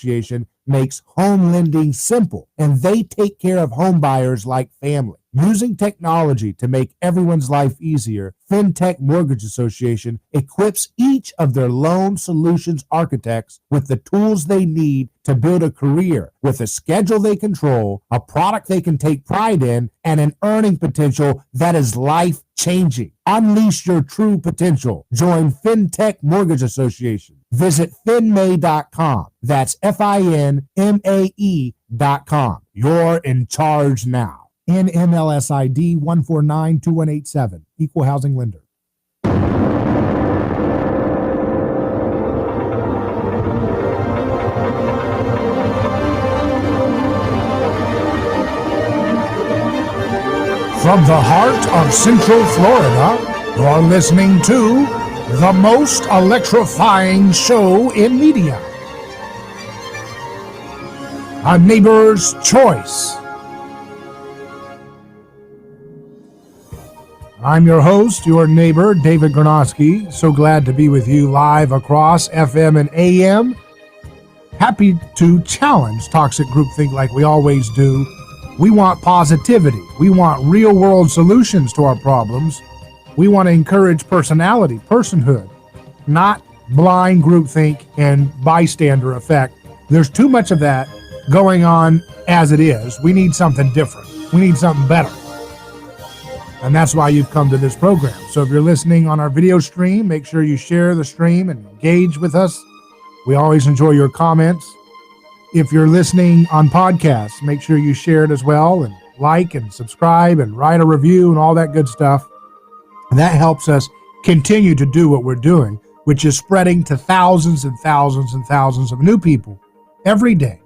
Association makes home lending simple, and they take care of home buyers like family. Using technology to make everyone's life easier, FinTech Mortgage Association equips each of their loan solutions architects with the tools they need to build a career with a schedule they control, a product they can take pride in, and an earning potential that is life-changing. Unleash your true potential. Join FinTech Mortgage Association. Visit finmay.com. That's FINMAE.com. You're in charge now. NMLS ID 1492187. Equal housing lender. From the heart of Central Florida, you're listening to the most electrifying show in media. A Neighbor's Choice. I'm your host, your neighbor, David Gronowski. So glad to be with you live across FM and AM. Happy to challenge toxic groupthink like we always do. We want positivity. We want real-world solutions to our problems. We want to encourage personality, personhood, not blind groupthink and bystander effect. There's too much of that going on as it is. We need something different. We need something better. And that's why you've come to this program. So if you're listening on our video stream, make sure you share the stream and engage with us. We always enjoy your comments. If you're listening on podcasts, make sure you share it as well and like and subscribe and write a review and all that good stuff. And that helps us continue to do what we're doing, which is spreading to thousands and thousands and thousands of new people every day,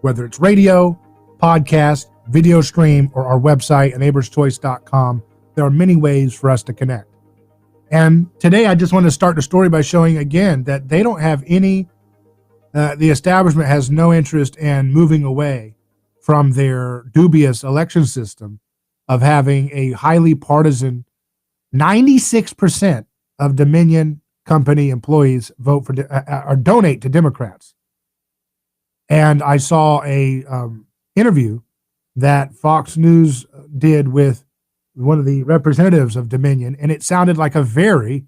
whether it's radio, podcast, video stream, or our website, neighborschoice.com. There are many ways for us to connect. And today I just want to start the story by showing again that they don't have any, the establishment has no interest in moving away from their dubious election system of having a highly partisan, 96% of Dominion company employees vote for or donate to Democrats. And I saw a interview that Fox News did with one of the representatives of Dominion, and it sounded like a very,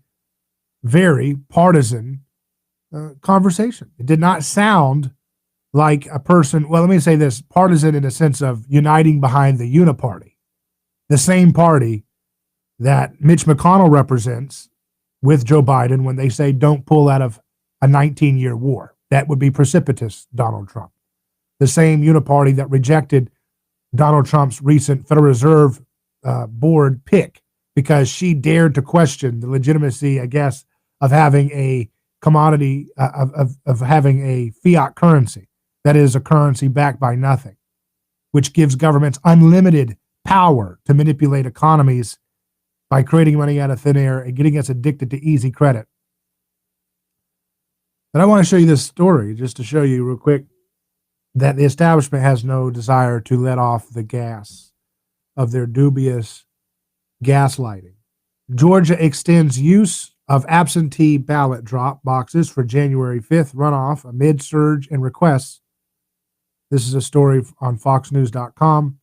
very partisan conversation. It did not sound like a person, well, let me say this, partisan in a sense of uniting behind the uniparty, the same party that Mitch McConnell represents with Joe Biden when they say don't pull out of a 19-year war. That would be precipitous, Donald Trump. The same uniparty that rejected Donald Trump's recent Federal Reserve board pick because she dared to question the legitimacy, I guess, of having a commodity, of having a fiat currency. That is a currency backed by nothing, which gives governments unlimited power to manipulate economies by creating money out of thin air and getting us addicted to easy credit. But I want to show you this story just to show you real quick that the establishment has no desire to let off the gas of their dubious gaslighting. Georgia extends use of absentee ballot drop boxes for January 5th runoff amid surge in requests. This is a story on foxnews.com.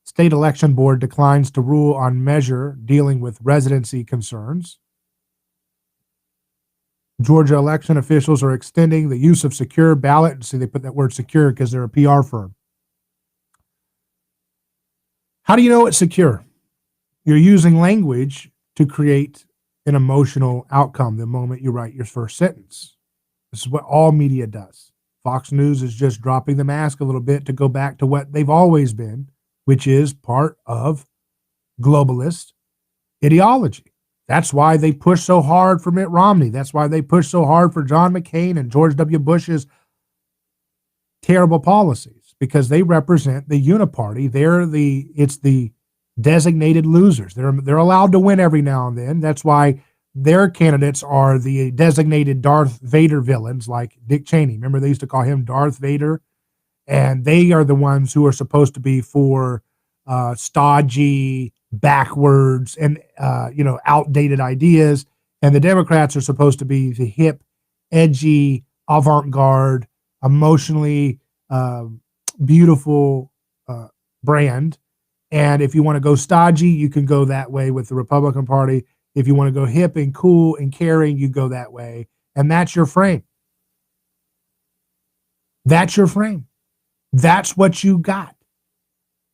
State Election Board declines to rule on measure dealing with residency concerns. Georgia election officials are extending the use of secure ballot. See, they put that word secure because they're a PR firm. How do you know it's secure? You're using language to create an emotional outcome the moment you write your first sentence. This is what all media does. Fox News is just dropping the mask a little bit to go back to what they've always been, which is part of globalist ideology. That's why they push so hard for Mitt Romney. That's why they push so hard for John McCain and George W. Bush's terrible policies, because they represent the uniparty. It's the designated losers. They're allowed to win every now and then. That's why their candidates are the designated Darth Vader villains like Dick Cheney. Remember, they used to call him Darth Vader? And they are the ones who are supposed to be for stodgy, backwards, and outdated ideas. And the Democrats are supposed to be the hip, edgy, avant-garde, emotionally beautiful brand. And if you want to go stodgy, you can go that way with the Republican Party. If you want to go hip and cool and caring, you go that way. And that's your frame. That's your frame. That's what you got.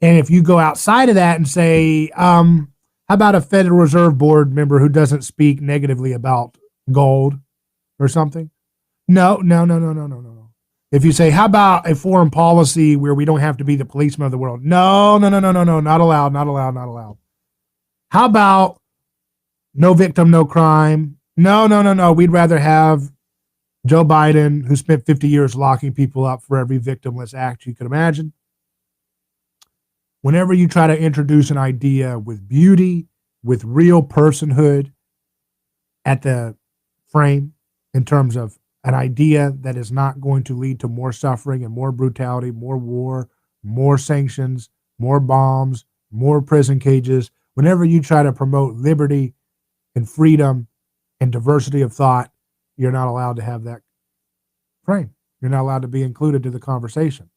And if you go outside of that and say, how about a Federal Reserve Board member who doesn't speak negatively about gold or something? No. If you say, how about a foreign policy where we don't have to be the policeman of the world? No, not allowed. How about no victim, no crime? No. We'd rather have Joe Biden, who spent 50 years locking people up for every victimless act you could imagine. Whenever you try to introduce an idea with beauty, with real personhood at the frame, in terms of an idea that is not going to lead to more suffering and more brutality, more war, more sanctions, more bombs, more prison cages, whenever you try to promote liberty and freedom and diversity of thought, you're not allowed to have that frame. You're not allowed to be included to the conversation.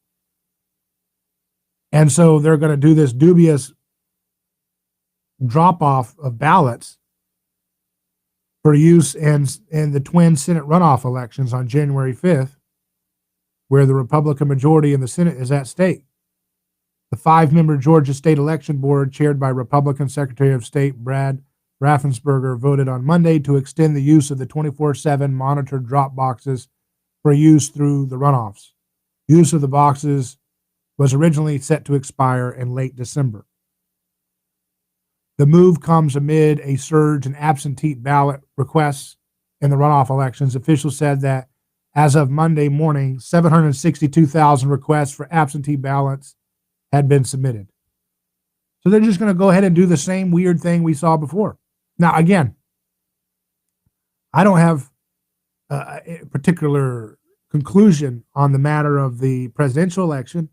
And so they're going to do this dubious drop-off of ballots for use in the twin Senate runoff elections on January 5th, where the Republican majority in the Senate is at stake. The 5-member Georgia State Election Board, chaired by Republican Secretary of State Brad Raffensperger, voted on Monday to extend the use of the 24/7 monitored drop boxes for use through the runoffs. Use of the boxes was originally set to expire in late December. The move comes amid a surge in absentee ballot requests in the runoff elections. Officials said that as of Monday morning, 762,000 requests for absentee ballots had been submitted. So they're just going to go ahead and do the same weird thing we saw before. Now, again, I don't have a particular conclusion on the matter of the presidential election,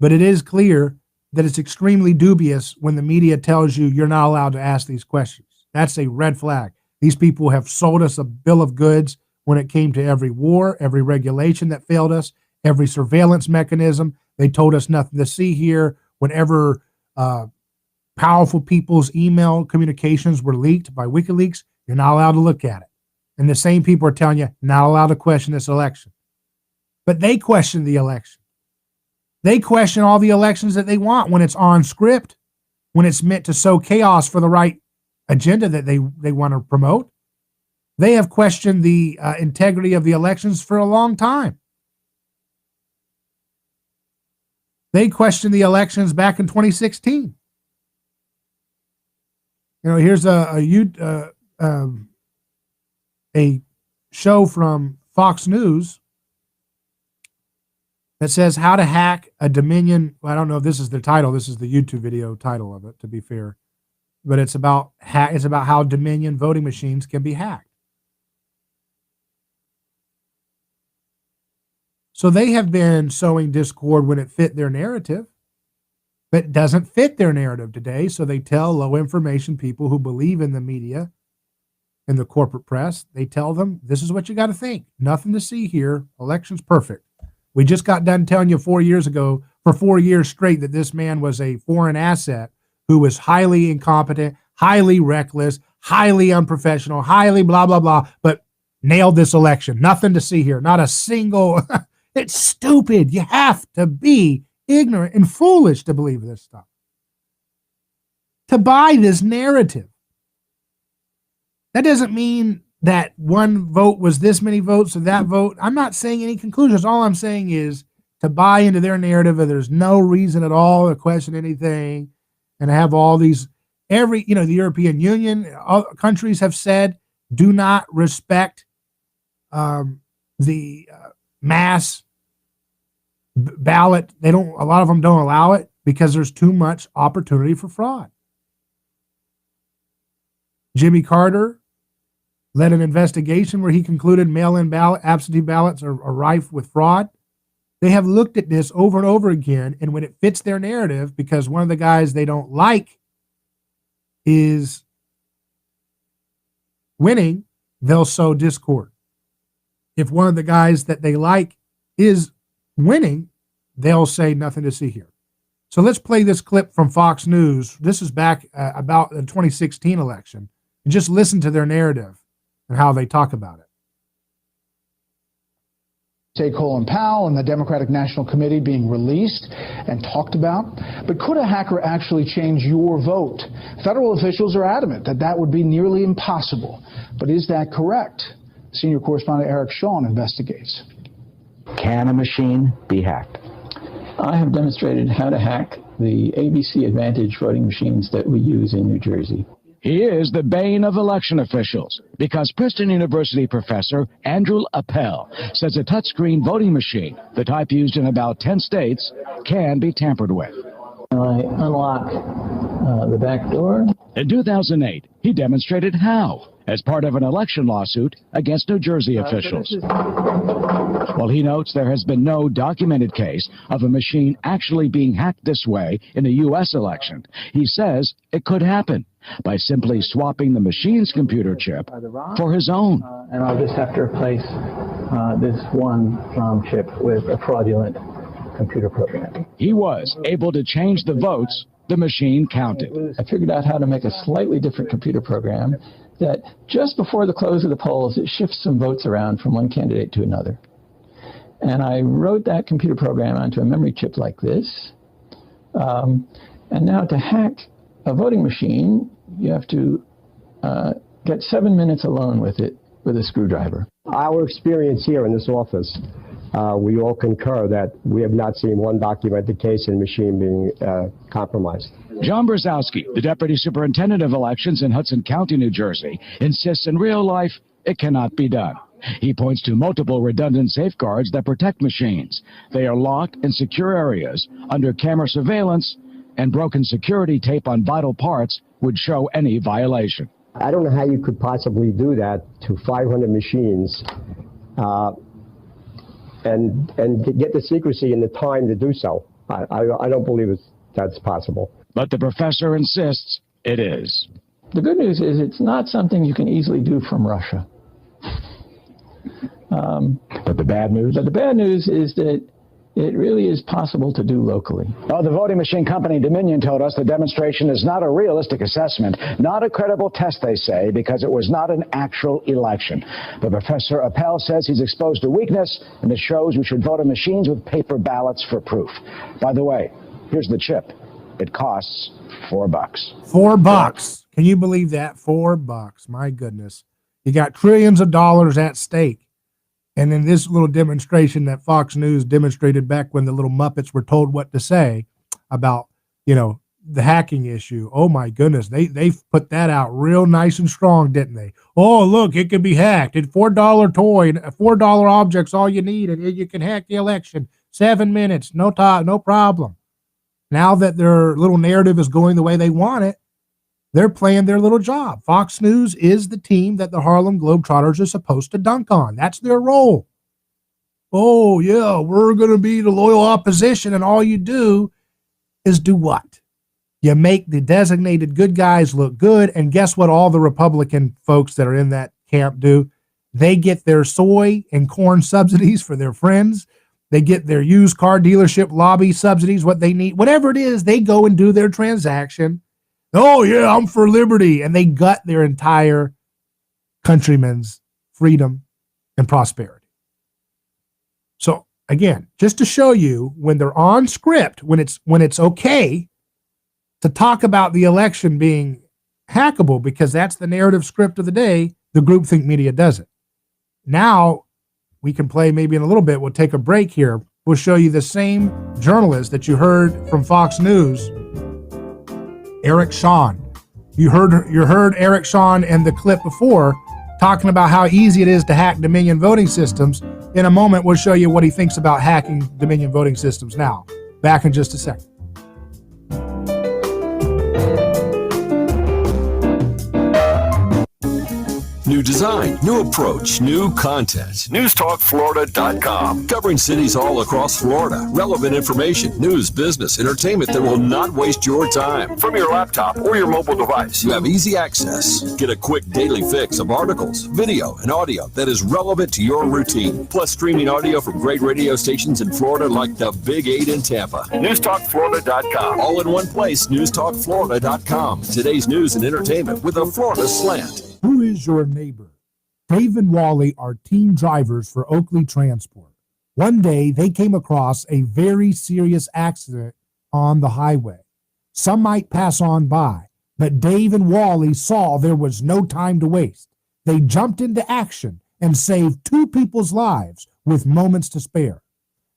but it is clear that it's extremely dubious when the media tells you you're not allowed to ask these questions. That's a red flag. These people have sold us a bill of goods when it came to every war, every regulation that failed us, every surveillance mechanism. They told us nothing to see here. Whenever powerful people's email communications were leaked by WikiLeaks, you're not allowed to look at it. And the same people are telling you not allowed to question this election. But they question the election. They question all the elections that they want when it's on script, when it's meant to sow chaos for the right agenda that they want to promote. They have questioned the integrity of the elections for a long time. They questioned the elections back in 2016. You know, here's a show from Fox News that says how to hack a Dominion. Well, I don't know if this is the title. This is the YouTube video title of it, to be fair. But it's about how Dominion voting machines can be hacked. So they have been sowing discord when it fit their narrative, but it doesn't fit their narrative today. So they tell low information people who believe in the media and the corporate press, they tell them, this is what you got to think. Nothing to see here. Election's perfect. We just got done telling you 4 years ago, for 4 years straight, that this man was a foreign asset who was highly incompetent, highly reckless, highly unprofessional, highly blah, blah, blah, but nailed this election. Nothing to see here. Not a single. It's stupid. You have to be ignorant and foolish to believe this stuff, to buy this narrative. That doesn't mean that one vote was this many votes or that vote. I'm not saying any conclusions. All I'm saying is to buy into their narrative, and there's no reason at all to question anything, and have all these, the European Union, countries have said, do not respect the mass ballot. A lot of them don't allow it because there's too much opportunity for fraud. Jimmy Carter led an investigation where he concluded mail-in absentee ballots are rife with fraud. They have looked at this over and over again, and when it fits their narrative, because one of the guys they don't like is winning, they'll sow discord. If one of the guys that they like is winning, they'll say nothing to see here. So let's play this clip from Fox News. This is back about the 2016 election. And just listen to their narrative and how they talk about it. Say Colin Powell and the Democratic National Committee being released and talked about. But could a hacker actually change your vote? Federal officials are adamant that that would be nearly impossible. But is that correct? Senior correspondent Eric Shawn investigates. Can a machine be hacked? I have demonstrated how to hack the ABC Advantage voting machines that we use in New Jersey. He is the bane of election officials because Princeton University professor Andrew Appel says a touchscreen voting machine, the type used in about 10 states, can be tampered with. I unlock the back door. In 2008, he demonstrated how as part of an election lawsuit against New Jersey officials. While he notes there has been no documented case of a machine actually being hacked this way in a U.S. election, he says it could happen by simply swapping the machine's computer chip for his own. And I'll just have to replace this one ROM chip with a fraudulent computer program. He was able to change the votes the machine counted. I figured out how to make a slightly different computer program that just before the close of the polls, it shifts some votes around from one candidate to another. And I wrote that computer program onto a memory chip like this. And now to hack a voting machine, you have to get 7 minutes alone with it with a screwdriver. Our experience here in this office, we all concur that we have not seen one documented case in machine being compromised. John Brzezowski, the deputy superintendent of elections in Hudson County, New Jersey, insists in real life it cannot be done. He points to multiple redundant safeguards that protect machines. They are locked in secure areas under camera surveillance, and broken security tape on vital parts would show any violation. I don't know how you could possibly do that to 500 machines and to get the secrecy and the time to do so. I don't believe that's possible. But the professor insists it is. The good news is it's not something you can easily do from Russia. But the bad news? But the bad news is that it really is possible to do locally. Well, the voting machine company Dominion told us the demonstration is not a realistic assessment, not a credible test, they say, because it was not an actual election. But Professor Appel says he's exposed a weakness, and it shows we should vote on machines with paper ballots for proof. By the way, here's the chip. It costs $4. $4. Can you believe that? $4. My goodness. You got trillions of dollars at stake. And in this little demonstration that Fox News demonstrated back when the little Muppets were told what to say about, the hacking issue. Oh my goodness. They put that out real nice and strong, didn't they? Oh, look, it can be hacked. It's $4 toy, $4 objects, all you need. And you can hack the election. 7 minutes. No problem. Now that their little narrative is going the way they want it, they're playing their little job. Fox News is the team that the Harlem Globetrotters are supposed to dunk on. That's their role. Oh, yeah, we're going to be the loyal opposition, and all you do is do what? You make the designated good guys look good, and guess what all the Republican folks that are in that camp do? They get their soy and corn subsidies for their friends. They get their used car dealership lobby subsidies, what they need. Whatever it is, they go and do their transaction. Oh, yeah, I'm for liberty. And they gut their entire countrymen's freedom and prosperity. So, again, just to show you when they're on script, when it's okay to talk about the election being hackable, because that's the narrative script of the day, the groupthink media does it. Now, we can play maybe in a little bit. We'll take a break here. We'll show you the same journalist that you heard from Fox News, Eric Shawn. You heard Eric Shawn in the clip before talking about how easy it is to hack Dominion voting systems. In a moment, we'll show you what he thinks about hacking Dominion voting systems now. Back in just a second. New design, new approach, new content. NewsTalkFlorida.com. Covering cities all across Florida. Relevant information, news, business, entertainment that will not waste your time. From your laptop or your mobile device, you have easy access. Get a quick daily fix of articles, video, and audio that is relevant to your routine. Plus streaming audio from great radio stations in Florida like the Big 8 in Tampa. NewsTalkFlorida.com. All in one place, NewsTalkFlorida.com. Today's news and entertainment with a Florida slant. Who is your neighbor? Dave and Wally are team drivers for Oakley Transport. One day, they came across a very serious accident on the highway. Some might pass on by, but Dave and Wally saw there was no time to waste. They jumped into action and saved 2 people's lives with moments to spare.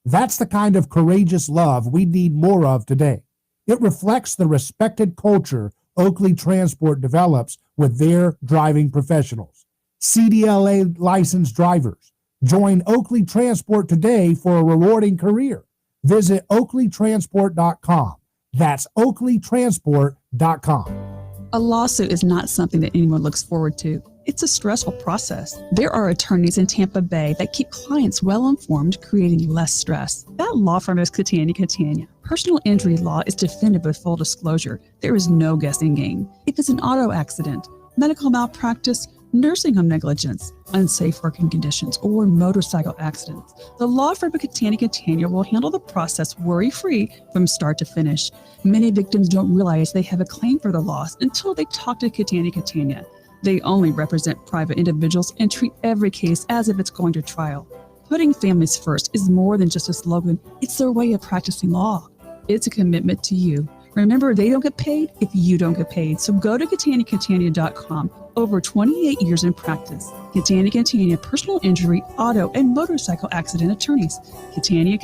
That's the kind of courageous love we need more of today. It reflects the respected culture Oakley Transport develops with their driving professionals. CDLA licensed drivers. Join Oakley Transport today for a rewarding career. Visit oakleytransport.com. That's oakleytransport.com. A lawsuit is not something that anyone looks forward to. It's a stressful process. There are attorneys in Tampa Bay that keep clients well informed, creating less stress. That law firm is Catania. Personal injury law is defended with full disclosure. There is no guessing game. If it's an auto accident, medical malpractice, nursing home negligence, unsafe working conditions, or motorcycle accidents, the law firm of Catania will handle the process worry-free from start to finish. Many victims don't realize they have a claim for the loss until they talk to Catania. They only represent private individuals and treat every case as if it's going to trial. Putting families first is more than just a slogan. It's their way of practicing law. It's a commitment to you. Remember, they don't get paid if you don't get paid. So go to Catania.com. Over 28 years in practice. Catania, personal injury, auto, and motorcycle accident attorneys. Catania,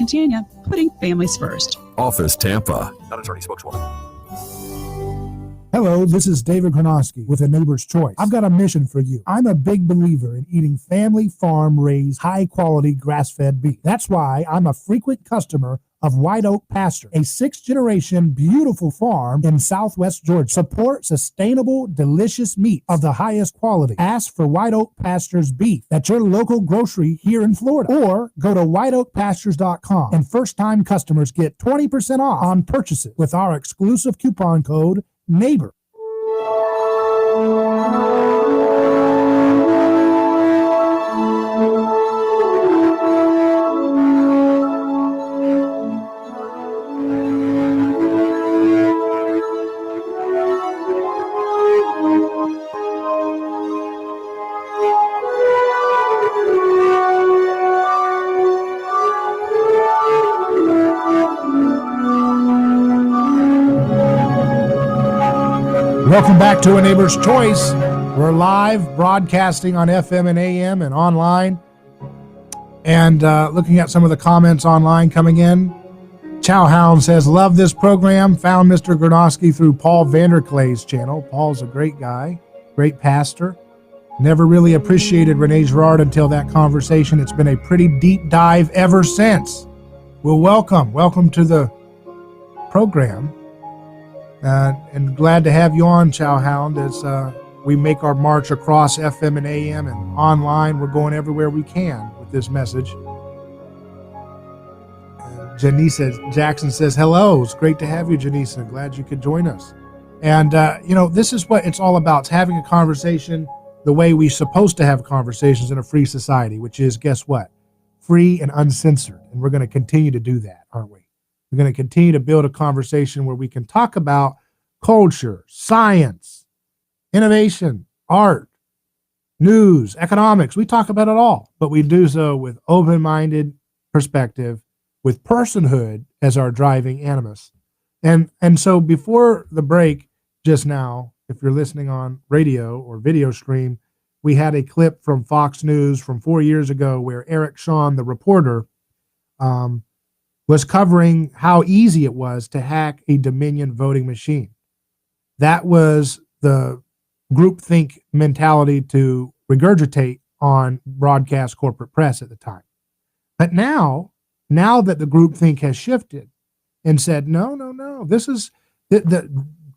putting families first. Office Tampa. Not attorney spokeswoman. Hello, this is David Gronowski with A Neighbor's Choice. I've got a mission for you. I'm a big believer in eating family farm-raised, high-quality grass-fed beef. That's why I'm a frequent customer of White Oak Pasture, a 6th-generation beautiful farm in southwest Georgia. Support sustainable, delicious meat of the highest quality. Ask for White Oak Pasture's beef at your local grocery here in Florida, or go to whiteoakpastures.com, and first-time customers get 20% off on purchases with our exclusive coupon code NEIGHBOR. Welcome back to A Neighbor's Choice. We're live broadcasting on FM and AM and online. And looking at some of the comments online coming in. Chowhound says, love this program. Found Mr. Gronowski through Paul Vanderklay's channel. Paul's a great guy, great pastor. Never really appreciated Rene Girard until that conversation. It's been a pretty deep dive ever since. Well, welcome to the program. And glad to have you on, Chowhound, as we make our march across FM and AM and online. We're going everywhere we can with this message. Janice Jackson says, hello. It's great to have you, Janice. Glad you could join us. And, this is what it's all about. It's having a conversation the way we're supposed to have conversations in a free society, which is, guess what? Free and uncensored. And we're going to continue to do that, aren't we? We're going to continue to build a conversation where we can talk about culture, science, innovation, art, news, economics. We talk about it all, but we do so with open-minded perspective, with personhood as our driving animus. And so before the break just now, if you're listening on radio or video stream, we had a clip from Fox News from 4 years ago where Eric Shawn, the reporter, was covering how easy it was to hack a Dominion voting machine. That was the groupthink mentality to regurgitate on broadcast corporate press at the time. But now that the groupthink has shifted and said, no, this is,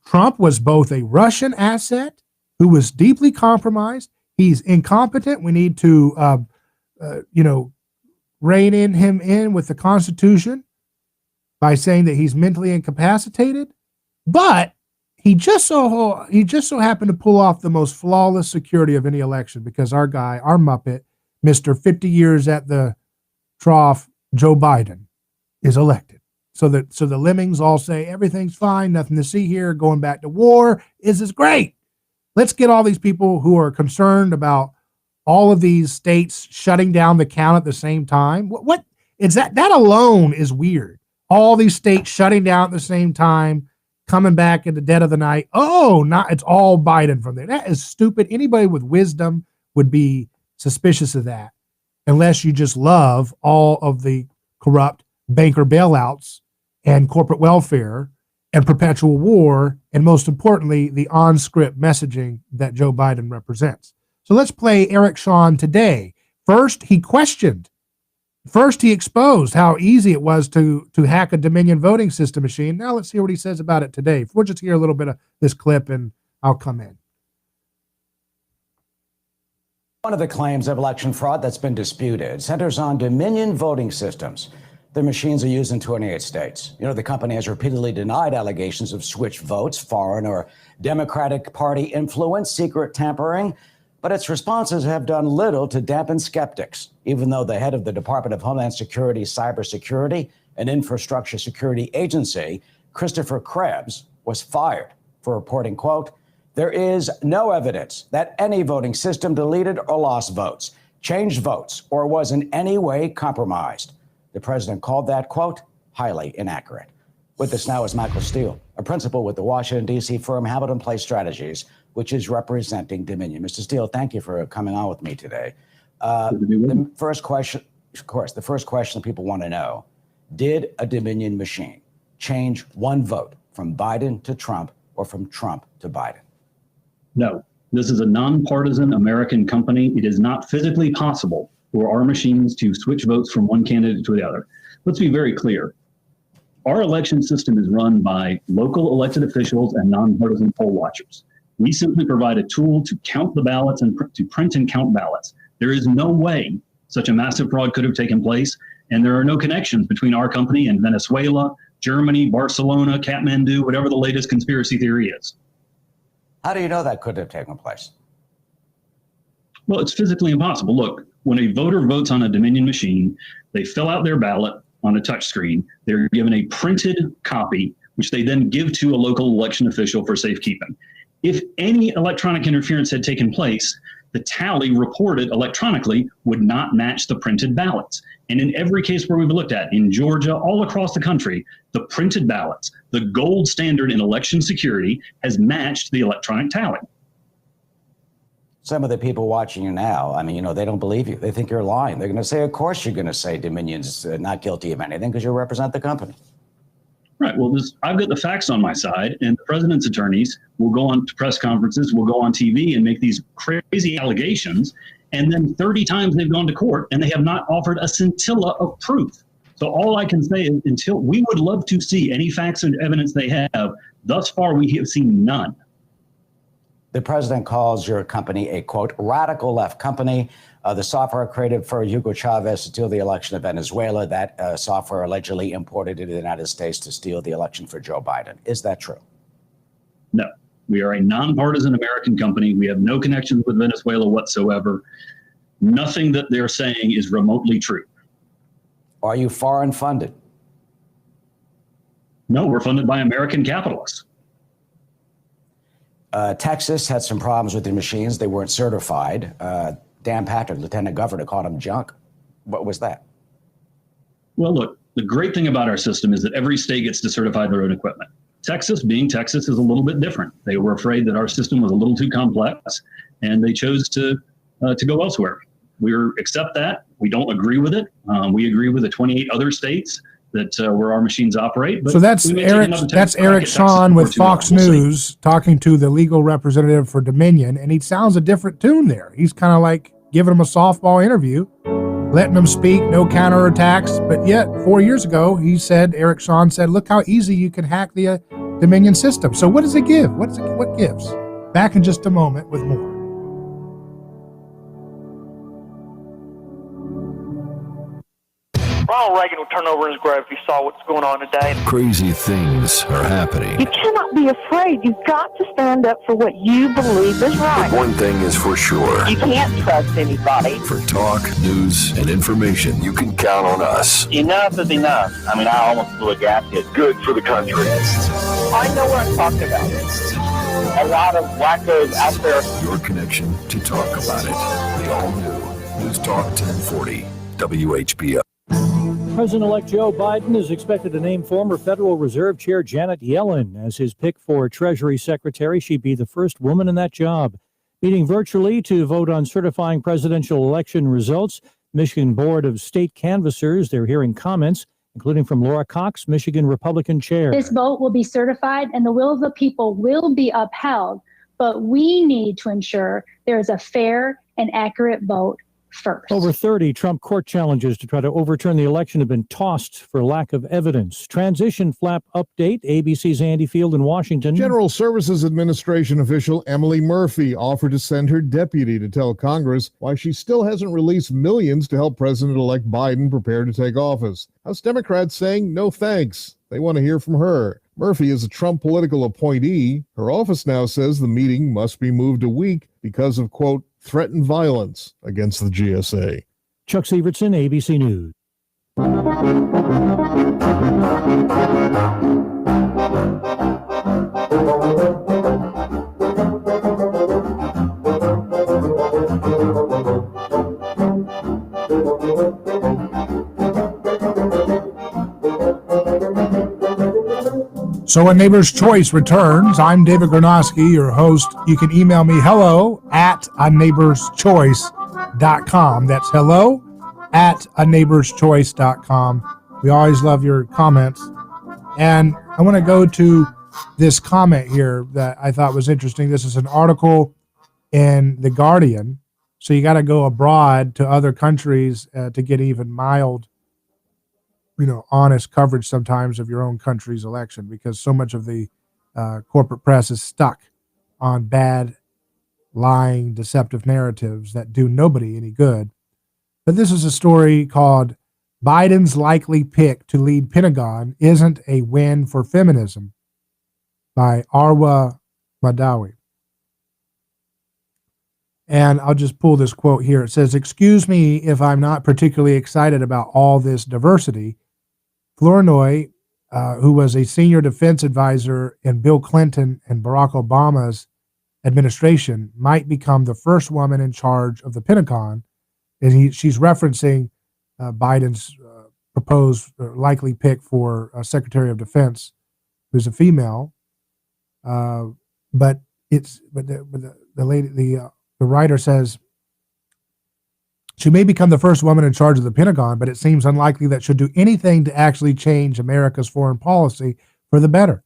Trump was both a Russian asset who was deeply compromised. He's incompetent. We need to, rein him in with the Constitution by saying that he's mentally incapacitated. But he just so happened to pull off the most flawless security of any election, because our guy, our Muppet, Mr. 50 years at the trough, Joe Biden, is elected. So the lemmings all say everything's fine, nothing to see here, going back to war is great. Let's get all these people who are concerned about all of these states shutting down the count at the same time. What is that? That alone is weird. All these states shutting down at the same time, coming back in the dead of the night. Oh, it's all Biden from there. That is stupid. Anybody with wisdom would be suspicious of that, unless you just love all of the corrupt banker bailouts and corporate welfare and perpetual war, and most importantly, the on-script messaging that Joe Biden represents. So let's play Eric Shawn today. First, he exposed how easy it was to hack a Dominion voting system machine. Now let's hear what he says about it today. We'll just hear a little bit of this clip and I'll come in. One of the claims of election fraud that's been disputed centers on Dominion voting systems. Their machines are used in 28 states. The company has repeatedly denied allegations of switch votes, foreign or Democratic Party influence, secret tampering, but its responses have done little to dampen skeptics, even though the head of the Department of Homeland Security, Cybersecurity and Infrastructure Security Agency, Christopher Krebs, was fired for reporting, quote, "There is no evidence that any voting system deleted or lost votes, changed votes, or was in any way compromised." The president called that, quote, "highly inaccurate." With us now is Michael Steele, a principal with the Washington, D.C. firm Hamilton Place Strategies, which is representing Dominion. Mr. Steele, thank you for coming on with me today. The first question people want to know, did a Dominion machine change one vote from Biden to Trump or from Trump to Biden? No, this is a nonpartisan American company. It is not physically possible for our machines to switch votes from one candidate to the other. Let's be very clear. Our election system is run by local elected officials and nonpartisan poll watchers. We simply provide a tool to count the ballots and to print and count ballots. There is no way such a massive fraud could have taken place, and there are no connections between our company and Venezuela, Germany, Barcelona, Kathmandu, whatever the latest conspiracy theory is. How do you know that could have taken place? Well, it's physically impossible. Look, when a voter votes on a Dominion machine, they fill out their ballot on a touchscreen. They're given a printed copy, which they then give to a local election official for safekeeping. If any electronic interference had taken place, the tally reported electronically would not match the printed ballots. And in every case where we've looked at, in Georgia, all across the country, the printed ballots, the gold standard in election security, has matched the electronic tally. Some of the people watching you now, they don't believe you. They think you're lying. They're going to say, of course you're going to say Dominion's not guilty of anything because you represent the company. Right. Well, I've got the facts on my side, and the president's attorneys will go on to press conferences, will go on TV and make these crazy allegations. And then 30 times they've gone to court and they have not offered a scintilla of proof. So all I can say is we would love to see any facts and evidence they have. Thus far, we have seen none. The president calls your company a, quote, radical left company. The software created for Hugo Chavez to steal the election of Venezuela, that software allegedly imported into the United States to steal the election for Joe Biden. Is that true? No. We are a nonpartisan American company. We have no connections with Venezuela whatsoever. Nothing that they're saying is remotely true. Are you foreign funded? No, we're funded by American capitalists. Texas had some problems with the machines. They weren't certified. Dan Patrick, Lieutenant Governor, called them junk. What was that? Well, look, the great thing about our system is that every state gets to certify their own equipment. Texas, being Texas, is a little bit different. They were afraid that our system was a little too complex, and they chose to go elsewhere. We accept that. We don't agree with it. We agree with the 28 other states that where our machines operate. But so that's Eric Shawn with Fox News talking to the legal representative for Dominion, and he sounds a different tune there. He's kind of like giving him a softball interview, letting them speak, no counterattacks. But yet 4 years ago, Eric Shawn said, look how easy you can hack the Dominion system. So what does it give? What gives? Back in just a moment with more. Ronald Reagan would turn over in his grave if he saw what's going on today. Crazy things are happening. You cannot be afraid. You've got to stand up for what you believe is right. But one thing is for sure. You can't trust anybody. For talk, news, and information, you can count on us. Enough is enough. I mean, I almost blew a gasket. Good for the country. I know what I'm talking about. A lot of wackos out there. Your connection to talk about it. The all-new News Talk 1040 WHBO. President-elect Joe Biden is expected to name former Federal Reserve Chair Janet Yellen as his pick for Treasury Secretary. She'd be the first woman in that job. Meeting virtually to vote on certifying presidential election results, Michigan Board of State Canvassers, they're hearing comments, including from Laura Cox, Michigan Republican chair. This vote will be certified and the will of the people will be upheld, but we need to ensure there is a fair and accurate vote first. Over 30 Trump court challenges to try to overturn the election have been tossed for lack of evidence. Transition flap update, ABC's Andy Field in Washington. General Services Administration official Emily Murphy offered to send her deputy to tell Congress why she still hasn't released millions to help President-elect Biden prepare to take office. House Democrats saying no thanks. They want to hear from her. Murphy is a Trump political appointee. Her office now says the meeting must be moved a week because of, quote, threatened violence against the GSA. Chuck Sievertson, ABC News. So when Neighbor's Choice returns, I'm David Gronowski, your host. You can email me hello@aneighborschoice.com. That's hello@aneighborschoice.com. We always love your comments. And I want to go to this comment here that I thought was interesting. This is an article in The Guardian. So you got to go abroad to other countries to get even mild, honest coverage sometimes of your own country's election, because so much of the corporate press is stuck on bad, lying, deceptive narratives that do nobody any good. But this is a story called Biden's Likely Pick to Lead Pentagon Isn't a Win for Feminism by Arwa Madawi. And I'll just pull this quote here. It says, "Excuse me if I'm not particularly excited about all this diversity. Flournoy, who was a senior defense advisor in Bill Clinton and Barack Obama's administration, might become the first woman in charge of the Pentagon." And she's referencing Biden's proposed likely pick for Secretary of Defense, who's a female. But the writer says, she may become the first woman in charge of the Pentagon, but it seems unlikely that she'll do anything to actually change America's foreign policy for the better.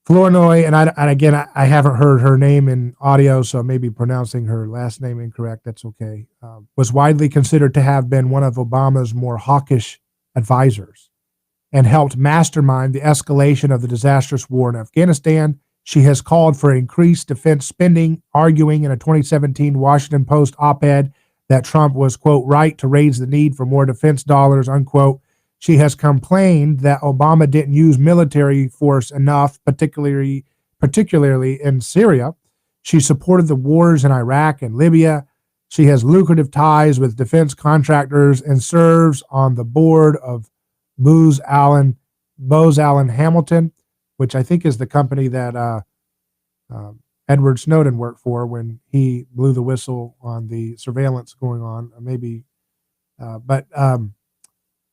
Flournoy, and again, I haven't heard her name in audio, so I may be pronouncing her last name incorrect. That's okay. Was widely considered to have been one of Obama's more hawkish advisors and helped mastermind the escalation of the disastrous war in Afghanistan. She has called for increased defense spending, arguing in a 2017 Washington Post op-ed that Trump was, quote, right to raise the need for more defense dollars, unquote. She has complained that Obama didn't use military force enough, particularly in Syria. She supported the wars in Iraq and Libya. She has lucrative ties with defense contractors and serves on the board of Booz Allen Hamilton, which I think is the company that Edward Snowden worked for when he blew the whistle on the surveillance going on,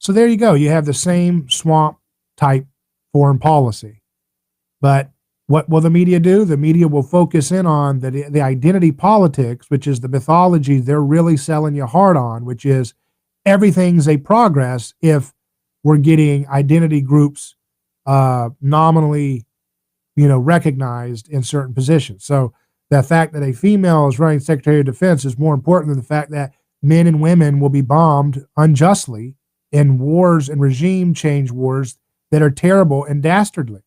so there you go. You have the same swamp type foreign policy, but what will the media do? The media will focus in on the identity politics, which is the mythology they're really selling you hard on, which is everything's a progress if we're getting identity groups nominally recognized in certain positions. So the fact that a female is running Secretary of Defense is more important than the fact that men and women will be bombed unjustly in wars and regime change wars that are terrible and dastardly.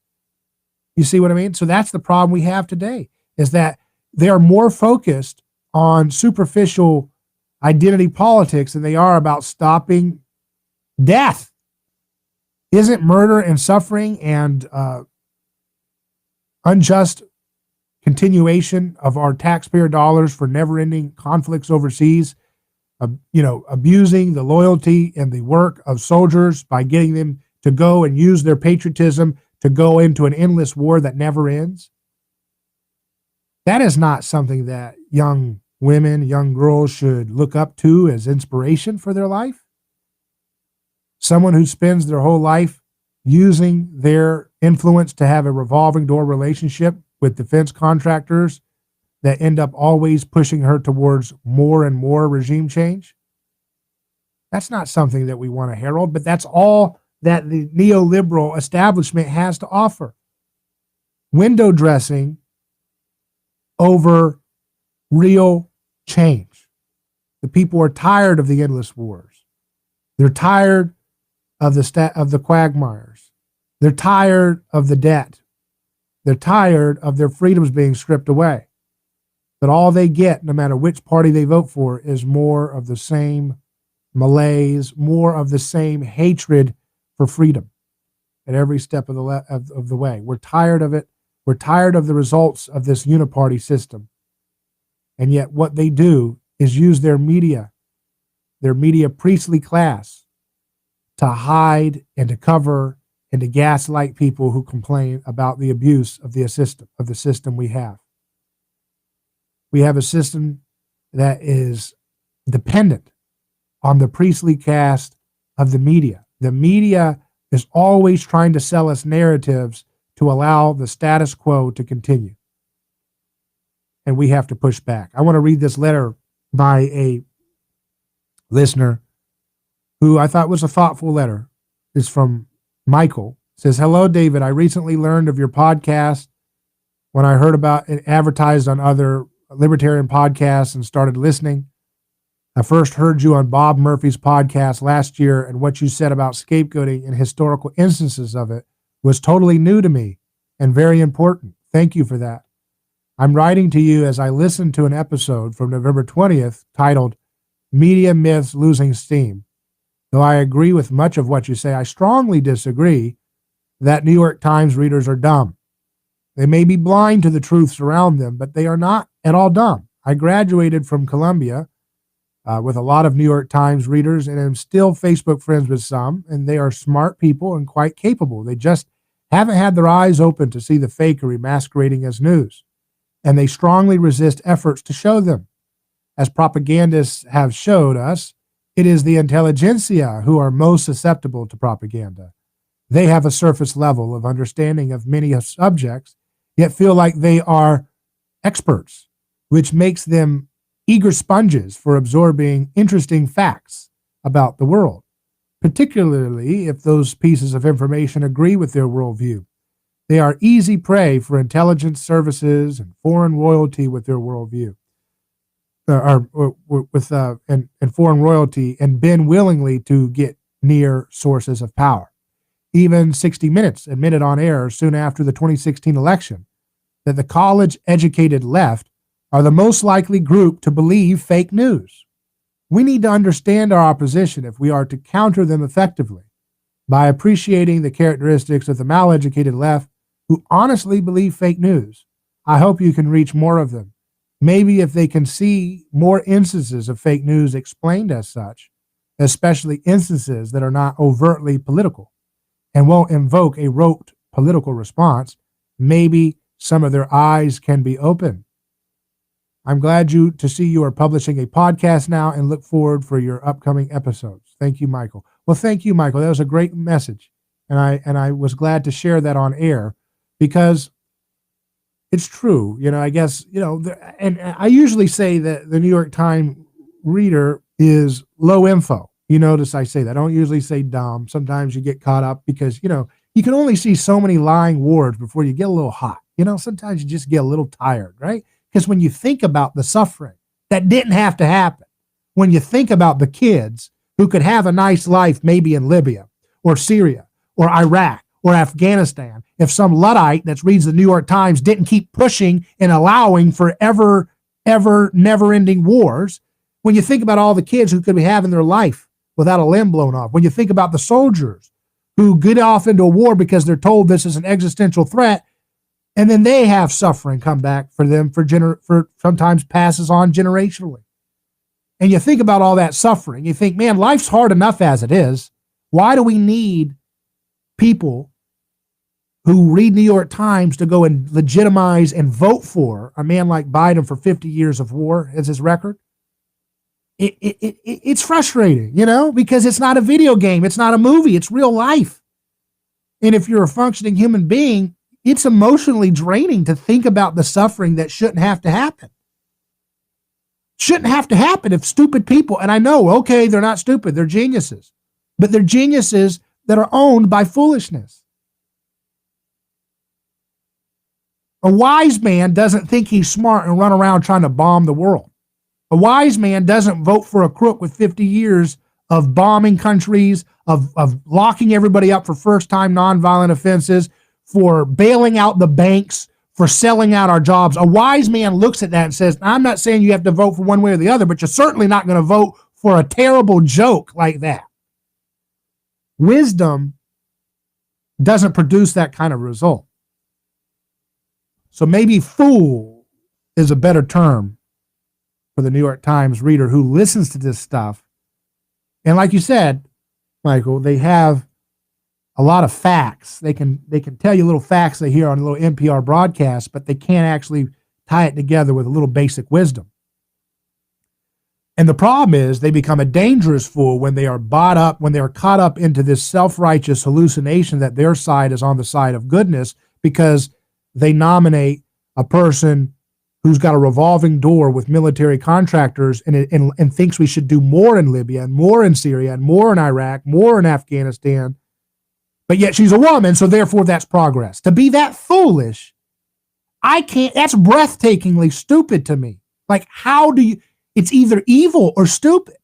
You see what I mean? So that's the problem we have today, is that they are more focused on superficial identity politics than they are about stopping death. Isn't murder and suffering and unjust continuation of our taxpayer dollars for never-ending conflicts overseas, abusing the loyalty and the work of soldiers by getting them to go and use their patriotism to go into an endless war that never ends? That is not something that young women, young girls should look up to as inspiration for their life. Someone who spends their whole life using their influence to have a revolving door relationship with defense contractors that end up always pushing her towards more and more regime change. That's not something that we want to herald, but that's all that the neoliberal establishment has to offer. Window dressing over real change. The people are tired of the endless wars. They're tired of the quagmires. They're tired of the debt. They're tired of their freedoms being stripped away. But all they get, no matter which party they vote for, is more of the same malaise, more of the same hatred for freedom at every step of the way. We're tired of it. We're tired of the results of this uniparty system. And yet what they do is use their media priestly class, to hide and to cover and to gaslight people who complain about the abuse of the system we have. We have a system that is dependent on the priestly caste of the media. The media is always trying to sell us narratives to allow the status quo to continue. And we have to push back. I want to read this letter by a listener who I thought was a thoughtful letter. It's from Michael. It says, "Hello, David. I recently learned of your podcast when I heard about it advertised on other libertarian podcasts and started listening. I first heard you on Bob Murphy's podcast last year, and what you said about scapegoating and historical instances of it was totally new to me and very important. Thank you for that. I'm writing to you as I listened to an episode from November 20th titled Media Myths Losing Steam. Though I agree with much of what you say, I strongly disagree that New York Times readers are dumb. They may be blind to the truths around them, but they are not at all dumb. I graduated from Columbia with a lot of New York Times readers, and I'm still Facebook friends with some, and they are smart people and quite capable. They just haven't had their eyes open to see the fakery masquerading as news, and they strongly resist efforts to show them. As propagandists have showed us, it is the intelligentsia who are most susceptible to propaganda. They have a surface level of understanding of many subjects, yet feel like they are experts, which makes them eager sponges for absorbing interesting facts about the world, particularly if those pieces of information agree with their worldview. They are easy prey for intelligence services and foreign royalty with their worldview, and foreign royalty, and bend willingly to get near sources of power. Even 60 Minutes admitted on air soon after the 2016 election that the college-educated left are the most likely group to believe fake news. We need to understand our opposition if we are to counter them effectively by appreciating the characteristics of the mal-educated left who honestly believe fake news. I hope you can reach more of them. Maybe if they can see more instances of fake news explained as such, especially instances that are not overtly political and won't invoke a rote political response, maybe some of their eyes can be opened. I'm glad to see you are publishing a podcast now and look forward for your upcoming episodes. Thank you, Michael." Well, thank you, Michael. That was a great message. And I was glad to share that on air because it's true. I guess, and I usually say that the New York Times reader is low info. You notice I say that. I don't usually say dumb. Sometimes you get caught up because, you can only see so many lying words before you get a little hot. Sometimes you just get a little tired, right? Because when you think about the suffering that didn't have to happen, when you think about the kids who could have a nice life maybe in Libya or Syria or Iraq or Afghanistan, if some Luddite that reads the New York Times didn't keep pushing and allowing for ever never-ending wars, when you think about all the kids who could be having their life without a limb blown off. When you think about the soldiers who get off into a war because they're told this is an existential threat, and then they have suffering come back for them for sometimes passes on generationally. And you think about all that suffering, you think, man, life's hard enough as it is. Why do we need people who read New York Times to go and legitimize and vote for a man like Biden for 50 years of war as his record? It's frustrating, because it's not a video game. It's not a movie. It's real life. And if you're a functioning human being, it's emotionally draining to think about the suffering that shouldn't have to happen. Shouldn't have to happen if stupid people, and I know, okay, they're not stupid, they're geniuses, but they're geniuses that are owned by foolishness. A wise man doesn't think he's smart and run around trying to bomb the world. A wise man doesn't vote for a crook with 50 years of bombing countries, of locking everybody up for first-time nonviolent offenses, for bailing out the banks, for selling out our jobs. A wise man looks at that and says, I'm not saying you have to vote for one way or the other, but you're certainly not going to vote for a terrible joke like that. Wisdom doesn't produce that kind of result. So maybe fool is a better term for the New York Times reader who listens to this stuff. And like you said, Michael, they have a lot of facts. They can tell you little facts they hear on a little NPR broadcast, but they can't actually tie it together with a little basic wisdom. And the problem is they become a dangerous fool when they are caught up into this self-righteous hallucination that their side is on the side of goodness because they nominate a person who's got a revolving door with military contractors and thinks we should do more in Libya and more in Syria and more in Iraq, more in Afghanistan. But yet she's a woman, so therefore that's progress. To be that foolish, that's breathtakingly stupid to me. Like, it's either evil or stupid.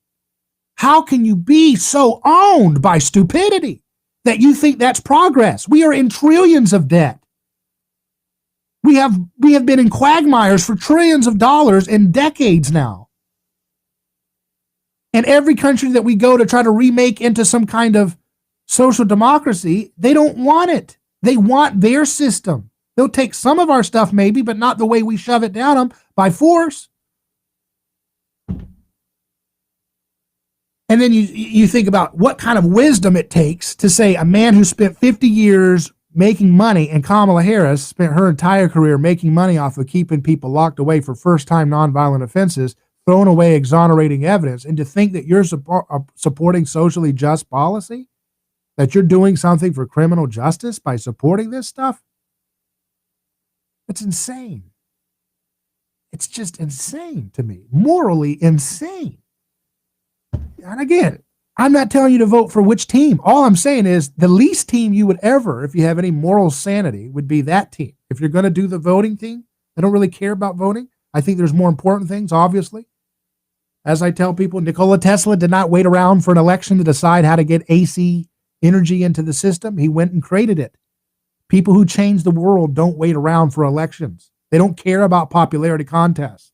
How can you be so owned by stupidity that you think that's progress? We are in trillions of debt. We have been in quagmires for trillions of dollars in decades now. And every country that we go to try to remake into some kind of social democracy, they don't want it. They want their system. They'll take some of our stuff maybe, but not the way we shove it down them by force. And then you think about what kind of wisdom it takes to say a man who spent 50 years making money, and Kamala Harris spent her entire career making money off of keeping people locked away for first-time nonviolent offenses, throwing away exonerating evidence, and to think that you're supporting socially just policy? That you're doing something for criminal justice by supporting this stuff? It's insane. It's just insane to me. Morally insane. And again, I'm not telling you to vote for which team. All I'm saying is the least team you would ever, if you have any moral sanity, would be that team. If you're going to do the voting thing, I don't really care about voting. I think there's more important things, obviously. As I tell people, Nikola Tesla did not wait around for an election to decide how to get AC energy into the system. He went and created it. People who change the world don't wait around for elections. They don't care about popularity contests.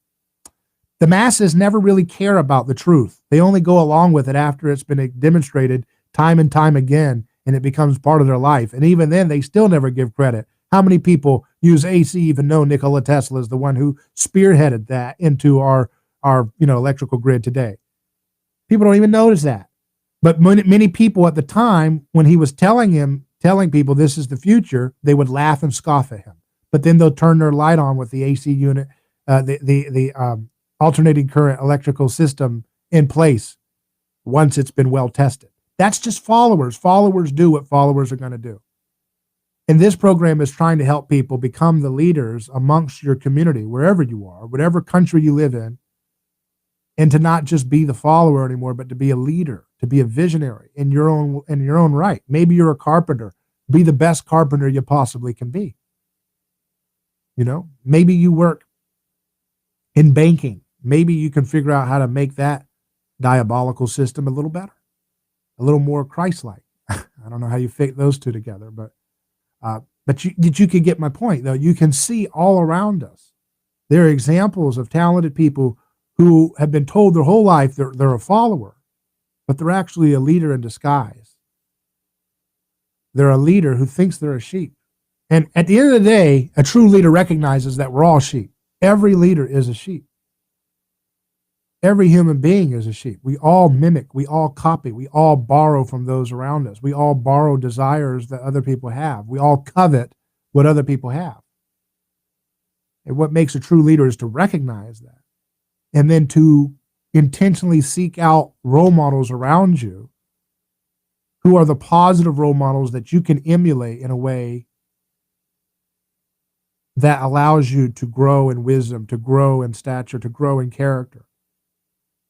The masses never really care about the truth. They only go along with it after it's been demonstrated time and time again, and it becomes part of their life. And even then, they still never give credit. How many people use AC even know Nikola Tesla is the one who spearheaded that into our electrical grid today? People don't even notice that. But many people at the time, when he was telling people this is the future, they would laugh and scoff at him. But then they'll turn their light on with the AC unit, the alternating current electrical system in place once it's been well tested. That's just followers. Followers do what followers are going to do. And this program is trying to help people become the leaders amongst your community, wherever you are, whatever country you live in, and to not just be the follower anymore, but to be a leader, to be a visionary in your own right. Maybe you're a carpenter. Be the best carpenter you possibly can be. Maybe you work in banking. Maybe you can figure out how to make that diabolical system a little better, a little more Christ-like. I don't know how you fit those two together, but you could get my point, though. You can see all around us. There are examples of talented people who have been told their whole life they're a follower, but they're actually a leader in disguise. They're a leader who thinks they're a sheep. And at the end of the day, a true leader recognizes that we're all sheep. Every leader is a sheep. Every human being is a sheep. We all mimic, we all copy, we all borrow from those around us. We all borrow desires that other people have. We all covet what other people have. And what makes a true leader is to recognize that, and then to intentionally seek out role models around you who are the positive role models that you can emulate in a way that allows you to grow in wisdom, to grow in stature, to grow in character,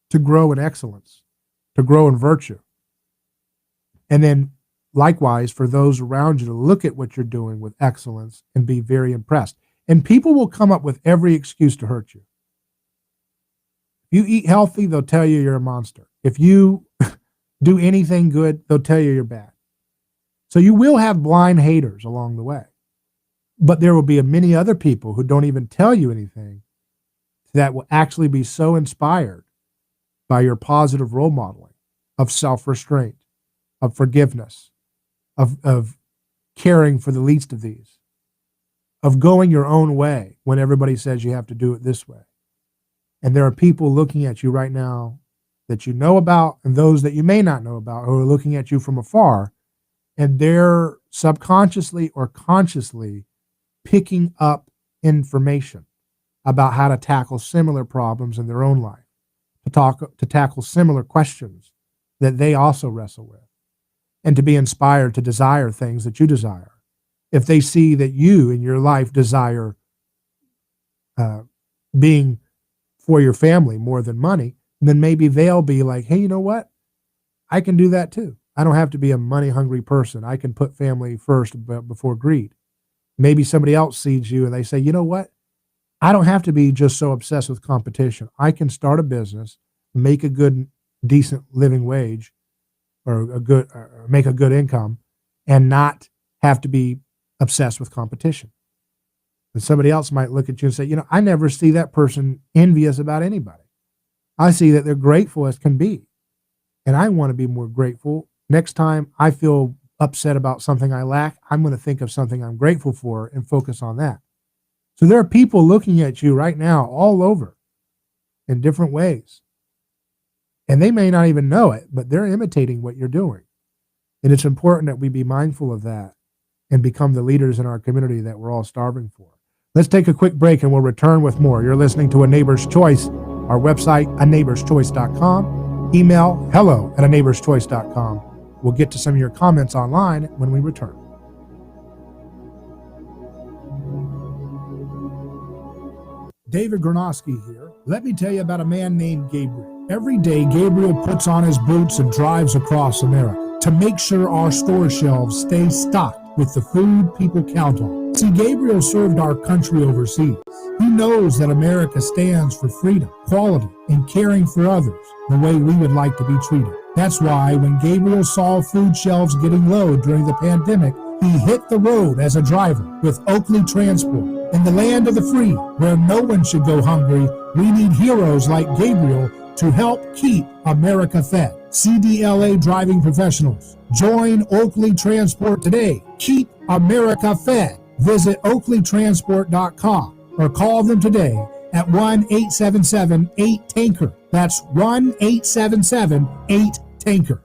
to grow in excellence, to grow in virtue. And then likewise for those around you to look at what you're doing with excellence and be very impressed. And people will come up with every excuse to hurt you. If you eat healthy, they'll tell you you're a monster. If you do anything good, they'll tell you you're bad. So you will have blind haters along the way. But there will be many other people who don't even tell you anything that will actually be so inspired by your positive role modeling of self-restraint, of forgiveness, of caring for the least of these, of going your own way when everybody says you have to do it this way. And there are people looking at you right now that you know about and those that you may not know about who are looking at you from afar, and they're subconsciously or consciously picking up information about how to tackle similar problems in their own life, to tackle similar questions that they also wrestle with, and to be inspired to desire things that you desire. If they see that you in your life desire being for your family more than money, then maybe they'll be like, hey, you know what? I can do that too. I don't have to be a money-hungry person. I can put family first before greed. Maybe somebody else sees you and they say, you know what? I don't have to be just so obsessed with competition. I can start a business, make a good, decent living wage, or make a good income, and not have to be obsessed with competition. And somebody else might look at you and say, you know, I never see that person envious about anybody. I see that they're grateful as can be. And I want to be more grateful. Next time I feel upset about something I lack, I'm going to think of something I'm grateful for and focus on that. So there are people looking at you right now all over in different ways. And they may not even know it, but they're imitating what you're doing. And it's important that we be mindful of that and become the leaders in our community that we're all starving for. Let's take a quick break and we'll return with more. You're listening to A Neighbor's Choice. Our website, aneighborschoice.com. Email hello@aneighborschoice.com. We'll get to some of your comments online when we return. David Gronowski here. Let me tell you about a man named Gabriel. Every day, Gabriel puts on his boots and drives across America to make sure our store shelves stay stocked with the food people count on. See, Gabriel served our country overseas. He knows that America stands for freedom, quality, and caring for others the way we would like to be treated. That's why when Gabriel saw food shelves getting low during the pandemic, he hit the road as a driver with Oakley Transport. In the land of the free, where no one should go hungry, we need heroes like Gabriel to help keep America fed. CDLA driving professionals, join Oakley Transport today. Keep America fed. Visit oakleytransport.com or call them today at 1-877-8-TANKER. That's 1-877-8-TANKER.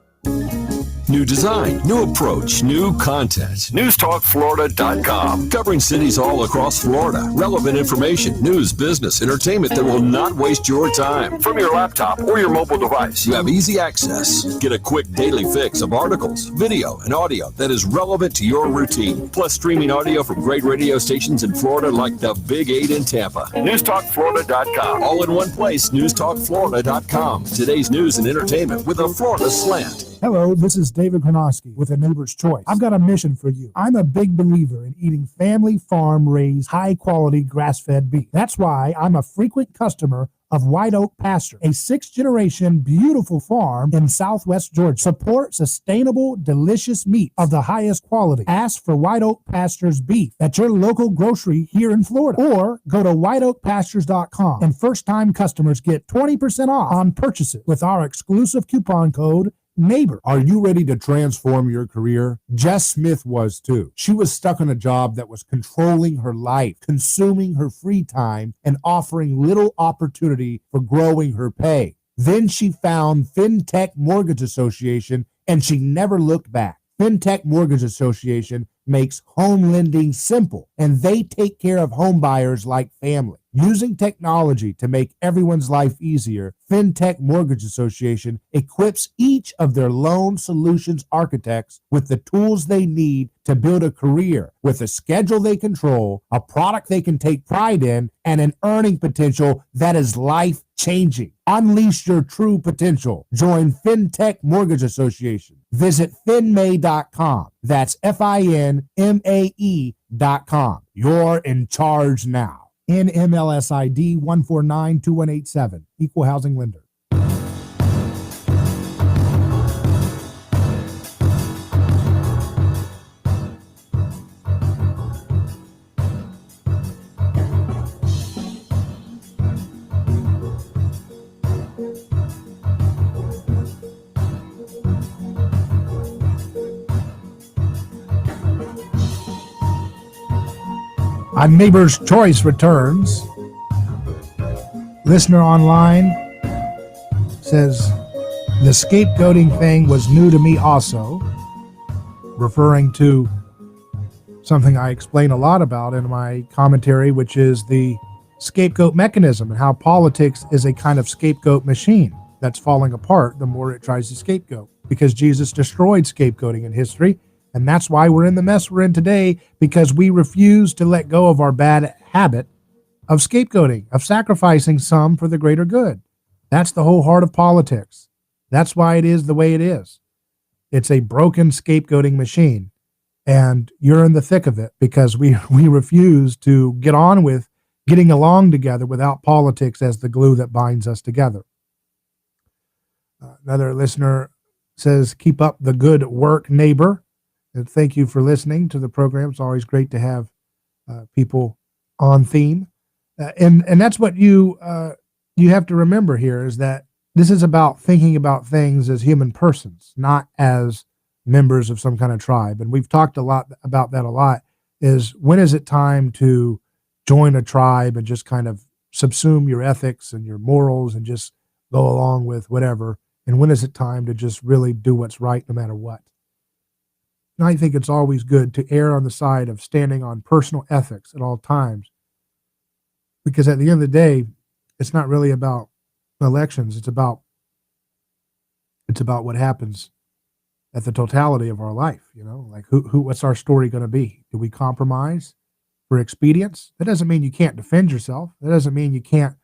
New design, new approach, new content. NewsTalkFlorida.com. Covering cities all across Florida. Relevant information, news, business, entertainment that will not waste your time. From your laptop or your mobile device, you have easy access. Get a quick daily fix of articles, video, and audio that is relevant to your routine. Plus streaming audio from great radio stations in Florida like the Big 8 in Tampa. NewsTalkFlorida.com. All in one place, NewsTalkFlorida.com. Today's news and entertainment with a Florida slant. Hello, this is David Gronowski with A Neighbor's Choice. I've got a mission for you. I'm a big believer in eating family farm-raised, high-quality, grass-fed beef. That's why I'm a frequent customer of White Oak Pasture, a 6th-generation beautiful farm in southwest Georgia. Support sustainable, delicious meat of the highest quality. Ask for White Oak Pasture's beef at your local grocery here in Florida, or go to whiteoakpastures.com, and first-time customers get 20% off on purchases with our exclusive coupon code Neighbor, are you ready to transform your career? Jess Smith was too. She was stuck in a job that was controlling her life, consuming her free time, and offering little opportunity for growing her pay. Then she found FinTech Mortgage Association, and she never looked back. FinTech Mortgage Association makes home lending simple, and they take care of home buyers like family. Using technology to make everyone's life easier, FinTech Mortgage Association equips each of their loan solutions architects with the tools they need to build a career with a schedule they control, a product they can take pride in, and an earning potential that is life-changing. Unleash your true potential. Join FinTech Mortgage Association. Visit finmay.com. That's FINMAE.com. You're in charge now. NMLS ID 1492187. Equal housing lender. A Neighbor's Choice returns. Listener online says, the scapegoating thing was new to me also, referring to something I explain a lot about in my commentary, which is the scapegoat mechanism and how politics is a kind of scapegoat machine that's falling apart the more it tries to scapegoat, because Jesus destroyed scapegoating in history. And that's why we're in the mess we're in today, because we refuse to let go of our bad habit of scapegoating, of sacrificing some for the greater good. That's the whole heart of politics. That's why it is the way it is. It's a broken scapegoating machine. And you're in the thick of it because we refuse to get on with getting along together without politics as the glue that binds us together. Another listener says, keep up the good work, neighbor. And thank you for listening to the program. It's always great to have people on theme. And that's what you have to remember here, is that this is about thinking about things as human persons, not as members of some kind of tribe. And we've talked a lot about that a lot, is when is it time to join a tribe and just kind of subsume your ethics and your morals and just go along with whatever? And when is it time to just really do what's right no matter what? And I think it's always good to err on the side of standing on personal ethics at all times, because at the end of the day, it's not really about elections. It's about what happens at the totality of our life. You know, like what's our story going to be? Do we compromise for expedience? That doesn't mean you can't defend yourself. That doesn't mean you can't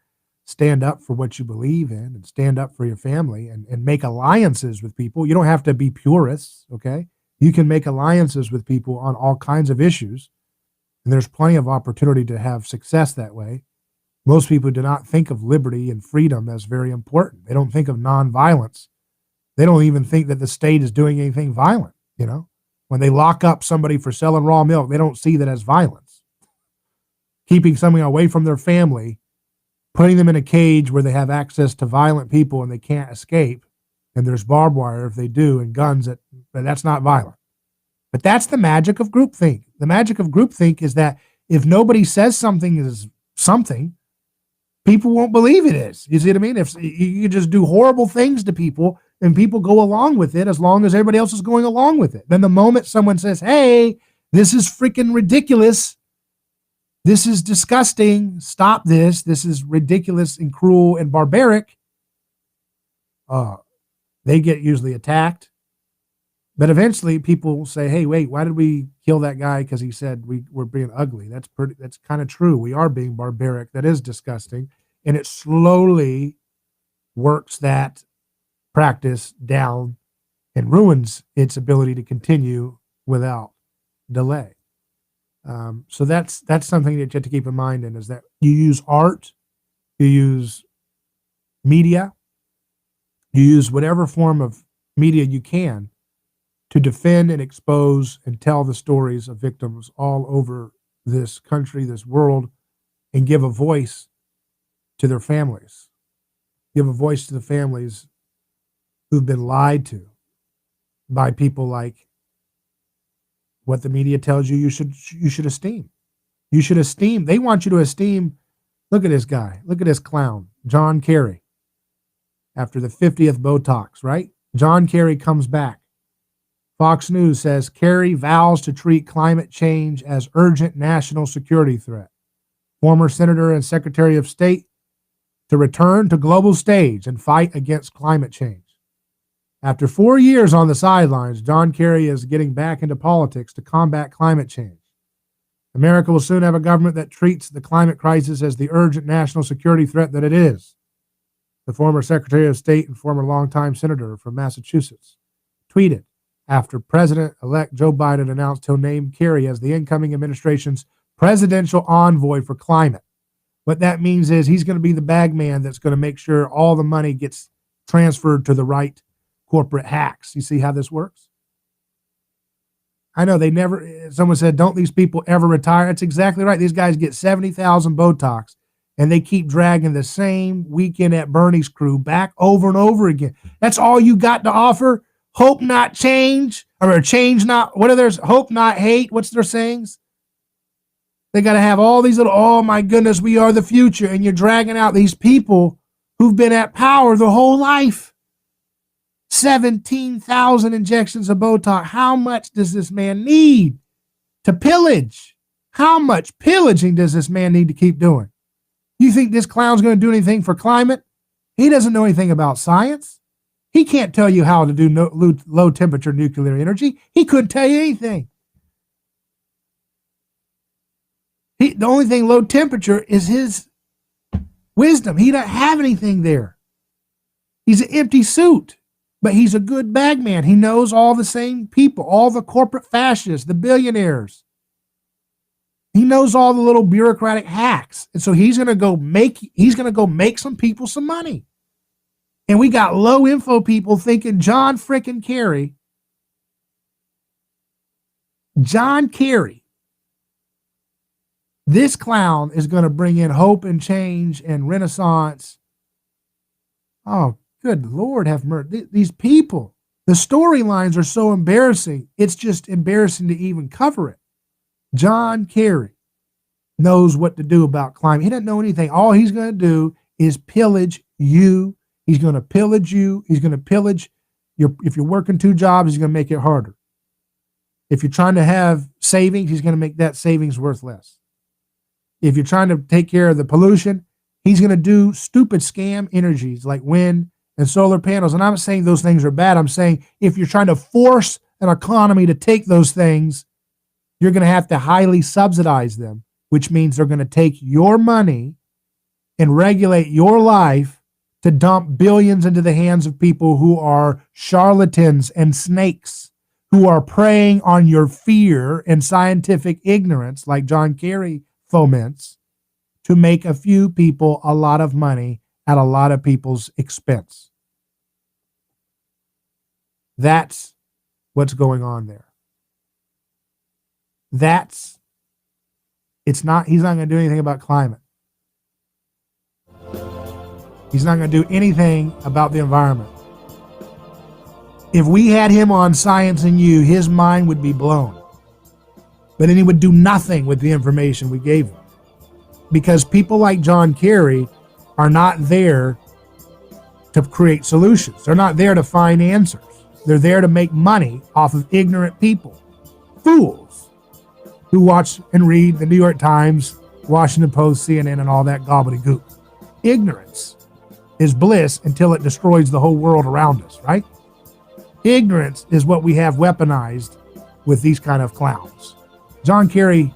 stand up for what you believe in and stand up for your family and make alliances with people. You don't have to be purists, okay? You can make alliances with people on all kinds of issues, and there's plenty of opportunity to have success that way. Most people do not think of liberty and freedom as very important. They don't think of nonviolence. They don't even think that the state is doing anything violent, you know? When they lock up somebody for selling raw milk, they don't see that as violence. Keeping somebody away from their family, putting them in a cage where they have access to violent people and they can't escape, and there's barbed wire if they do, and guns, that's not violent. But that's the magic of groupthink. The magic of groupthink is that if nobody says something is something, people won't believe it is. You see what I mean? If you just do horrible things to people and people go along with it as long as everybody else is going along with it. Then the moment someone says, hey, this is freaking ridiculous, this is disgusting, stop this, this is ridiculous and cruel and barbaric, they get usually attacked. But eventually people will say, hey, wait, why did we kill that guy? Because he said we're being ugly. That's kind of true. We are being barbaric. That is disgusting. And it slowly works that practice down and ruins its ability to continue without delay. So that's something that you have to keep in mind, and is that you use art, you use media, you use whatever form of media you can to defend and expose and tell the stories of victims all over this country, this world, and give a voice to their families. Give a voice to the families who've been lied to, by people like what the media tells you should esteem. You should esteem. They want you to esteem. Look at this guy. Look at this clown, John Kerry. After the 50th Botox, right? John Kerry comes back. Fox News says Kerry vows to treat climate change as urgent national security threat. Former Senator and Secretary of State to return to global stage and fight against climate change. After 4 years on the sidelines, John Kerry is getting back into politics to combat climate change. America will soon have a government that treats the climate crisis as the urgent national security threat that it is. The former Secretary of State and former longtime senator from Massachusetts tweeted after President-elect Joe Biden announced he'll name Kerry as the incoming administration's presidential envoy for climate. What that means is he's going to be the bag man that's going to make sure all the money gets transferred to the right corporate hacks. You see how this works? I know they never, someone said, don't these people ever retire? That's exactly right. These guys get 70,000 Botox and they keep dragging the same Weekend at Bernie's crew back over and over again. That's all you got to offer? Hope not change, or change not, what are theirs? Hope not hate. What's their sayings? They got to have all these little, oh my goodness, we are the future. And you're dragging out these people who've been at power their whole life. 17,000 injections of Botox. How much does this man need to pillage? How much pillaging does this man need to keep doing? You think this clown's going to do anything for climate? He doesn't know anything about science. He can't tell you how to do low temperature nuclear energy. He couldn't tell you anything. The only thing low temperature is his wisdom. He doesn't have anything there. He's an empty suit, but he's a good bag man. He knows all the same people, all the corporate fascists, the billionaires. He knows all the little bureaucratic hacks. And so he's going to go make some people some money. And we got low info people thinking John frickin' Kerry, this clown is going to bring in hope and change and renaissance. Oh, good Lord, have mercy. These people, the storylines are so embarrassing. It's just embarrassing to even cover it. John Kerry knows what to do about climate. He doesn't know anything. All he's going to do is pillage you. He's going to pillage you. He's going to pillage if you're working 2 jobs, he's going to make it harder. If you're trying to have savings, he's going to make that savings worth less. If you're trying to take care of the pollution, he's going to do stupid scam energies like wind and solar panels. And I'm not saying those things are bad. I'm saying if you're trying to force an economy to take those things, you're going to have to highly subsidize them, which means they're going to take your money and regulate your life to dump billions into the hands of people who are charlatans and snakes, who are preying on your fear and scientific ignorance, like John Kerry foments, to make a few people a lot of money at a lot of people's expense. That's what's going on there. He's not going to do anything about climate. He's not going to do anything about the environment. If we had him on Science and You, his mind would be blown. But then he would do nothing with the information we gave him. Because people like John Kerry are not there to create solutions. They're not there to find answers. They're there to make money off of ignorant people. Fools who watch and read the New York Times, Washington Post, CNN, and all that gobbledygook. Ignorance is bliss until it destroys the whole world around us, right? Ignorance is what we have weaponized with these kind of clowns. John Kerry,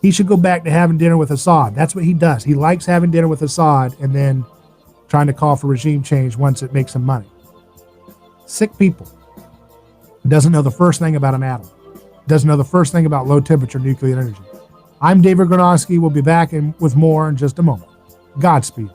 he should go back to having dinner with Assad. That's what he does. He likes having dinner with Assad and then trying to call for regime change once it makes him money. Sick people. Doesn't know the first thing about an atom. Doesn't know the first thing about low temperature nuclear energy. I'm David Gronowski. We'll be back with more in just a moment. Godspeed.